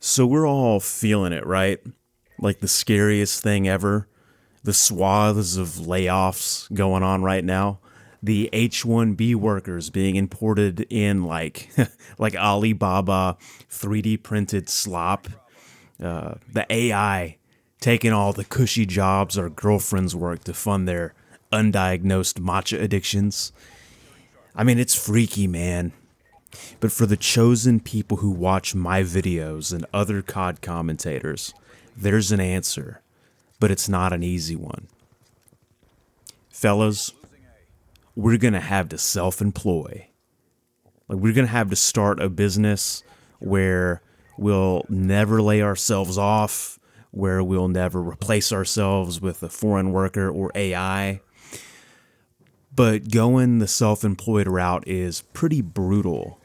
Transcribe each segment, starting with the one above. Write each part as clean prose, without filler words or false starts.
So we're all feeling it, right? Like the scariest thing ever. The swaths of layoffs going on right now. The H-1B workers being imported in like like Alibaba 3D printed slop. The AI taking all the cushy jobs our girlfriends work to fund their undiagnosed matcha addictions. I mean, it's freaky, man. But for the chosen people who watch my videos and other COD commentators, there's an answer, but it's not an easy one. Fellas, we're going to have to self employ. Like, we're going to have to start a business where we'll never lay ourselves off, where we'll never replace ourselves with a foreign worker or AI. But going the self employed route is pretty brutal.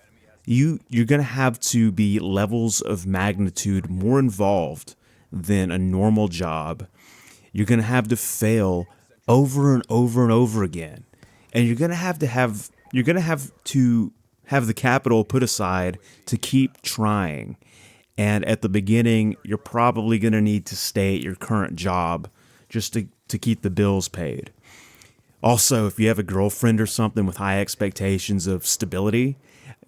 You're going to have to be levels of magnitude more involved than a normal job. You're going to have to fail over and over and over again. And you're going to have the capital put aside to keep trying. And at the beginning, you're probably going to need to stay at your current job just to keep the bills paid. Also, if you have a girlfriend or something with high expectations of stability,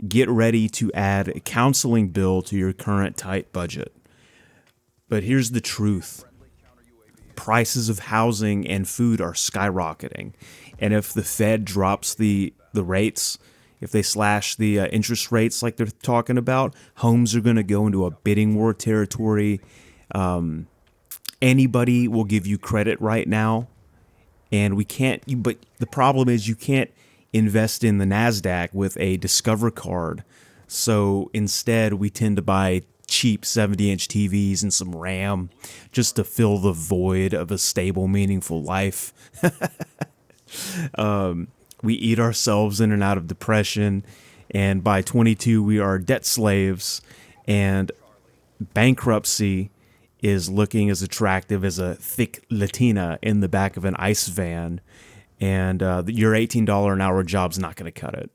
get ready to add a counseling bill to your current tight budget. But here's the truth. Prices of housing and food are skyrocketing. And if the Fed drops the rates, if they slash the interest rates like they're talking about, homes are going to go into a bidding war territory. Anybody will give you credit right now. And but the problem is you can't invest in the NASDAQ with a Discover card. So instead, we tend to buy cheap 70-inch TVs and some RAM just to fill the void of a stable, meaningful life. We eat ourselves in and out of depression. And by 22, we are debt slaves. And bankruptcy is looking as attractive as a thick Latina in the back of an ICE van, and your $18 an hour job's not going to cut it.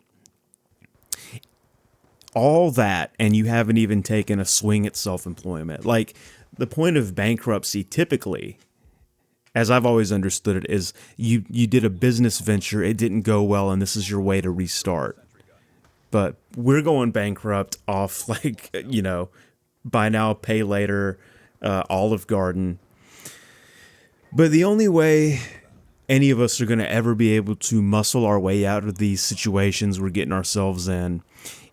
All that, and you haven't even taken a swing at self-employment. Like, the point of bankruptcy typically, as I've always understood it, is you did a business venture, it didn't go well, and this is your way to restart. But we're going bankrupt off, like, buy now, pay later, Olive Garden. But the only way any of us are going to ever be able to muscle our way out of these situations we're getting ourselves in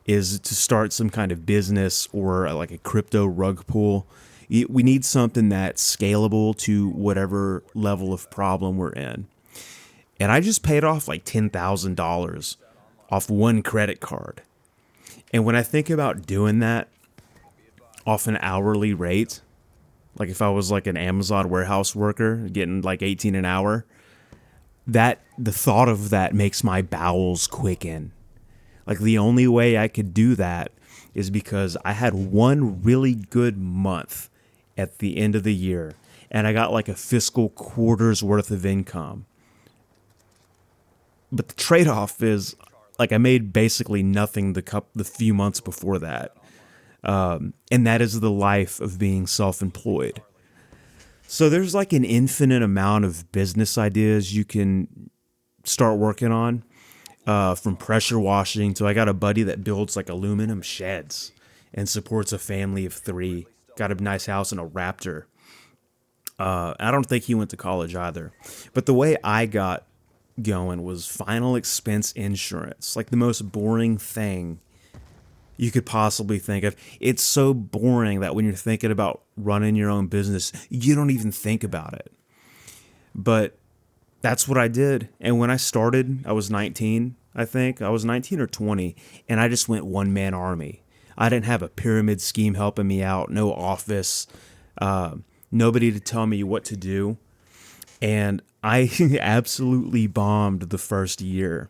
is to start some kind of business or like a crypto rug pull. We need something that's scalable to whatever level of problem we're in. And I just paid off like $10,000 off one credit card. And when I think about doing that off an hourly rate, like if I was like an Amazon warehouse worker getting like 18 an hour, the thought of that makes my bowels quicken. Like the only way I could do that is because I had one really good month at the end of the year and I got like a fiscal quarter's worth of income. But the trade-off is like I made basically nothing the few months before that. And that is the life of being self-employed. So there's like an infinite amount of business ideas you can start working on, from pressure washing to I got a buddy that builds like aluminum sheds and supports a family of 3. Got a nice house and a Raptor. I don't think he went to college either. But the way I got going was final expense insurance, like the most boring thing you could possibly think of. It's so boring that when you're thinking about running your own business, you don't even think about it. But that's what I did. And when I started, I was 19, I think. I was 19 or 20, and I just went one-man army. I didn't have a pyramid scheme helping me out, no office, nobody to tell me what to do. And I absolutely bombed the first year.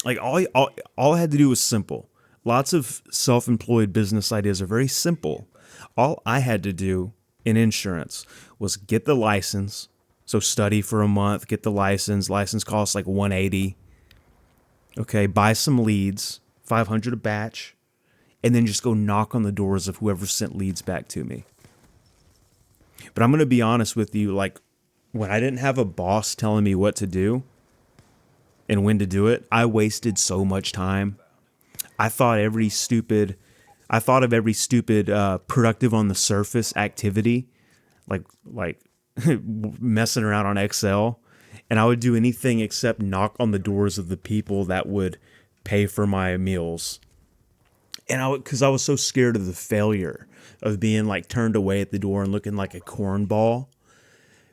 Like all I had to do was simple. Lots of self-employed business ideas are very simple. All I had to do in insurance was get the license. So study for a month, get the license. License costs like $180. Okay, buy some leads, $500 a batch, and then just go knock on the doors of whoever sent leads back to me. But I'm going to be honest with you, like when I didn't have a boss telling me what to do and when to do it, I wasted so much time. I thought of every stupid productive on the surface activity, like messing around on Excel, and I would do anything except knock on the doors of the people that would pay for my meals. And because I was so scared of the failure of being like turned away at the door and looking like a cornball.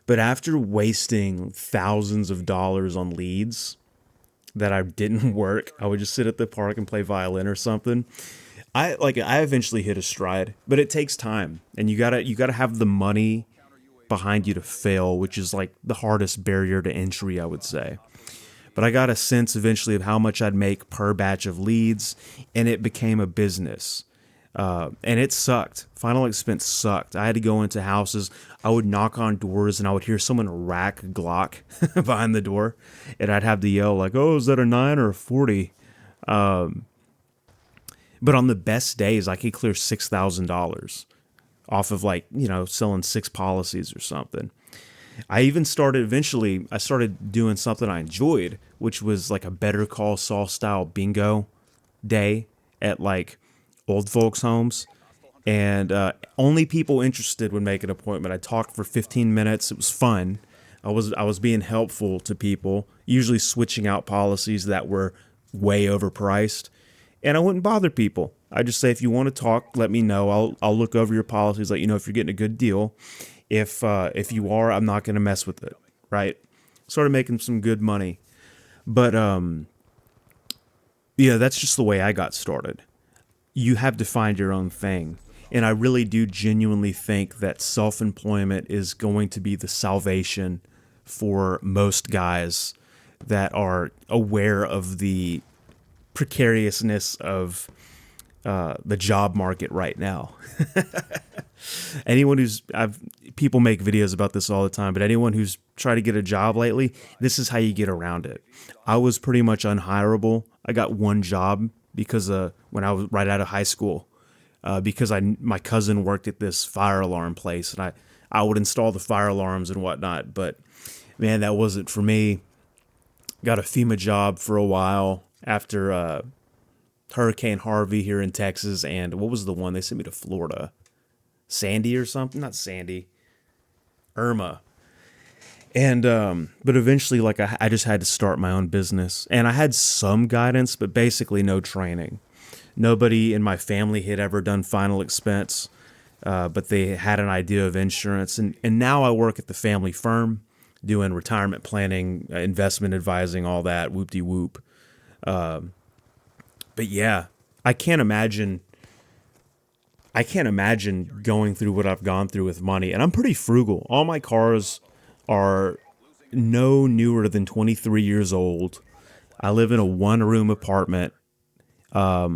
But after wasting thousands of dollars on leads that I didn't work, I would just sit at the park and play violin or something. I eventually hit a stride, but it takes time, and you gotta have the money behind you to fail, which is like the hardest barrier to entry, I would say. But I got a sense eventually of how much I'd make per batch of leads, and it became a business. And it sucked. Final expense sucked. I had to go into houses. I would knock on doors, and I would hear someone rack Glock behind the door, and I'd have to yell like, "Oh, is that a 9 or a 40?" But on the best days, I could clear $6,000 off of selling 6 policies or something. I started doing something I enjoyed, which was like a Better Call Saul style bingo day at like old folks' homes. And only people interested would make an appointment. I talked for 15 minutes. It was fun. I was being helpful to people, usually switching out policies that were way overpriced. And I wouldn't bother people. I just say, if you want to talk, let me know. I'll look over your policies, let you know if you're getting a good deal. If you are, I'm not going to mess with it, right? Started making some good money. But that's just the way I got started. You have to find your own thing. And I really do genuinely think that self-employment is going to be the salvation for most guys that are aware of the precariousness of the job market right now. People make videos about this all the time, but anyone who's tried to get a job lately, this is how you get around it. I was pretty much unhireable. I got one job because when I was right out of high school, because my cousin worked at this fire alarm place, and I would install the fire alarms and whatnot. But man, that wasn't for me. Got a FEMA job for a while after Hurricane Harvey here in Texas, and what was the one they sent me to Florida? Sandy or something? Not Sandy. Irma. And but eventually, like I just had to start my own business, and I had some guidance, but basically no training. Nobody in my family had ever done final expense, but they had an idea of insurance, and now I work at the family firm doing retirement planning, investment advising, all that, whoop-de-whoop. But yeah, I can't imagine going through what I've gone through with money, and I'm pretty frugal. All my cars are no newer than 23 years old. I live in a 1-room apartment. I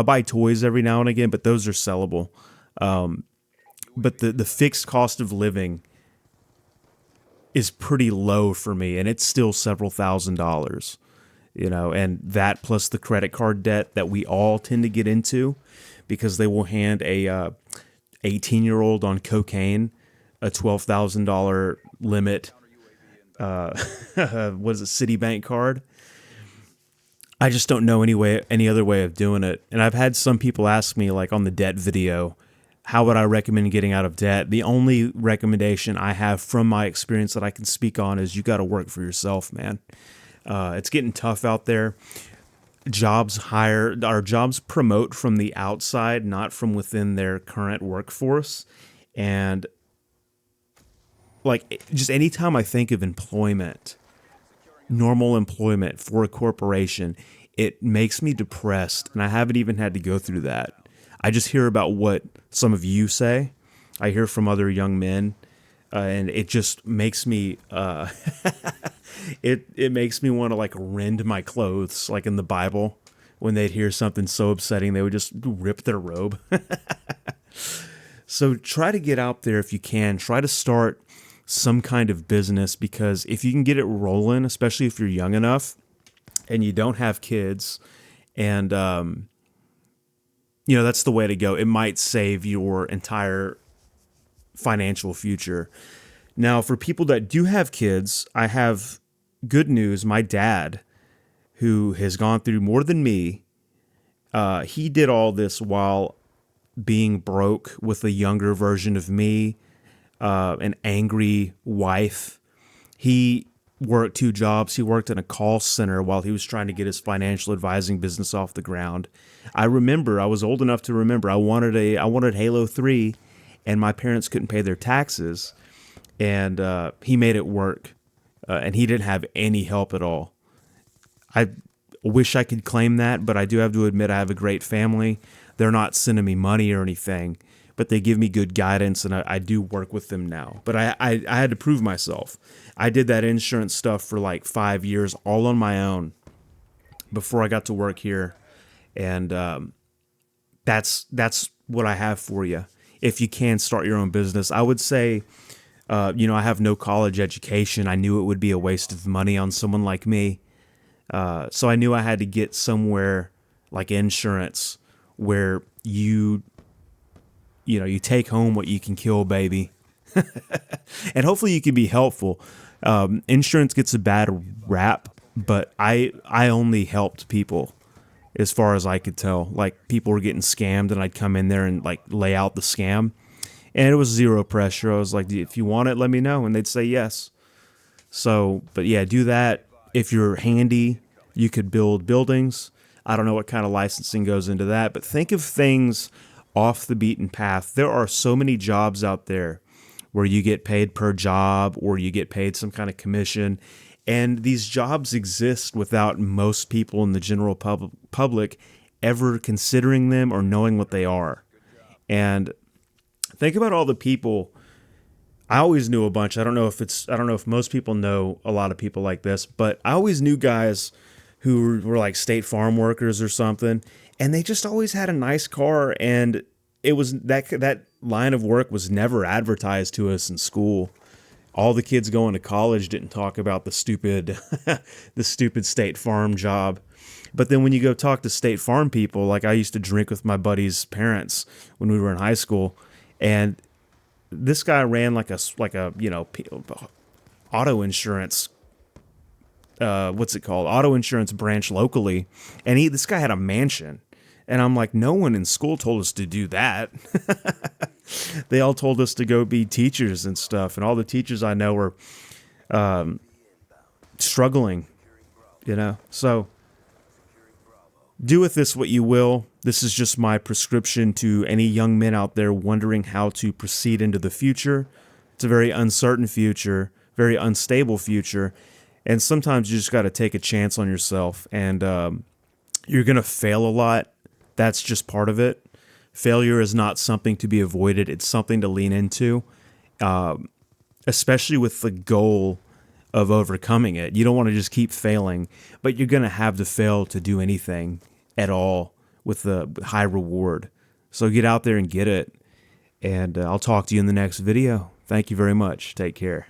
buy toys every now and again, but those are sellable. But the fixed cost of living is pretty low for me, and it's still several $1,000s. And that plus the credit card debt that we all tend to get into, because they will hand a 18-year-old on cocaine a $12,000 limit. What is it, Citibank card? I just don't know any other way of doing it. And I've had some people ask me, like on the debt video, how would I recommend getting out of debt? The only recommendation I have from my experience that I can speak on is you got to work for yourself, man. It's getting tough out there. Jobs promote from the outside, not from within their current workforce. And like, just anytime I think of employment, normal employment for a corporation, it makes me depressed. And I haven't even had to go through that. I just hear about what some of you say. I hear from other young men, and it just makes me it makes me want to like rend my clothes, like in the Bible when they'd hear something so upsetting they would just rip their robe. So try to get out there if you can. Try to start some kind of business, because if you can get it rolling, especially if you're young enough and you don't have kids, and that's the way to go. It might save your entire financial future. Now, for people that do have kids, I have good news. My dad, who has gone through more than me, he did all this while being broke with a younger version of me, an angry wife. He worked two jobs. He worked in a call center while he was trying to get his financial advising business off the ground. I remember, I was old enough to remember, I wanted Halo 3, and my parents couldn't pay their taxes, and he made it work, and he didn't have any help at all. I wish I could claim that, but I do have to admit I have a great family. They're not sending me money or anything, but they give me good guidance, and I do work with them now. But I had to prove myself. I did that insurance stuff for like 5 years all on my own before I got to work here, and that's what I have for you. If you can start your own business, I would say, I have no college education. I knew it would be a waste of money on someone like me. So I knew I had to get somewhere like insurance where you take home what you can kill, baby. And hopefully you can be helpful. Insurance gets a bad rap, but I only helped people as far as I could tell. Like, people were getting scammed, and I'd come in there and like lay out the scam, and it was zero pressure. I was like, if you want it, let me know. And they'd say yes. So, but yeah, do that. If you're handy, you could build buildings. I don't know what kind of licensing goes into that, but think of things off the beaten path. There are so many jobs out there where you get paid per job, or you get paid some kind of commission. And these jobs exist without most people in the general public ever considering them or knowing what they are. And think about all the people. I always knew a bunch. I don't know if most people know a lot of people like this, but I always knew guys who were like State Farm workers or something, and they just always had a nice car, and it was that line of work was never advertised to us in school. All the kids going to college didn't talk about the stupid the stupid State Farm job. But then when you go talk to State Farm people, like I used to drink with my buddies' parents when we were in high school, and this guy ran like a auto insurance, auto insurance branch locally, and this guy had a mansion, and I'm like, no one in school told us to do that. They all told us to go be teachers and stuff, and all the teachers I know were struggling, So do with this what you will. This is just my prescription to any young men out there wondering how to proceed into the future. It's a very uncertain future, very unstable future, and sometimes you just got to take a chance on yourself, and you're going to fail a lot. That's just part of it. Failure is not something to be avoided. It's something to lean into, especially with the goal of overcoming it. You don't want to just keep failing, but you're going to have to fail to do anything at all with the high reward. So get out there and get it. And I'll talk to you in the next video. Thank you very much. Take care.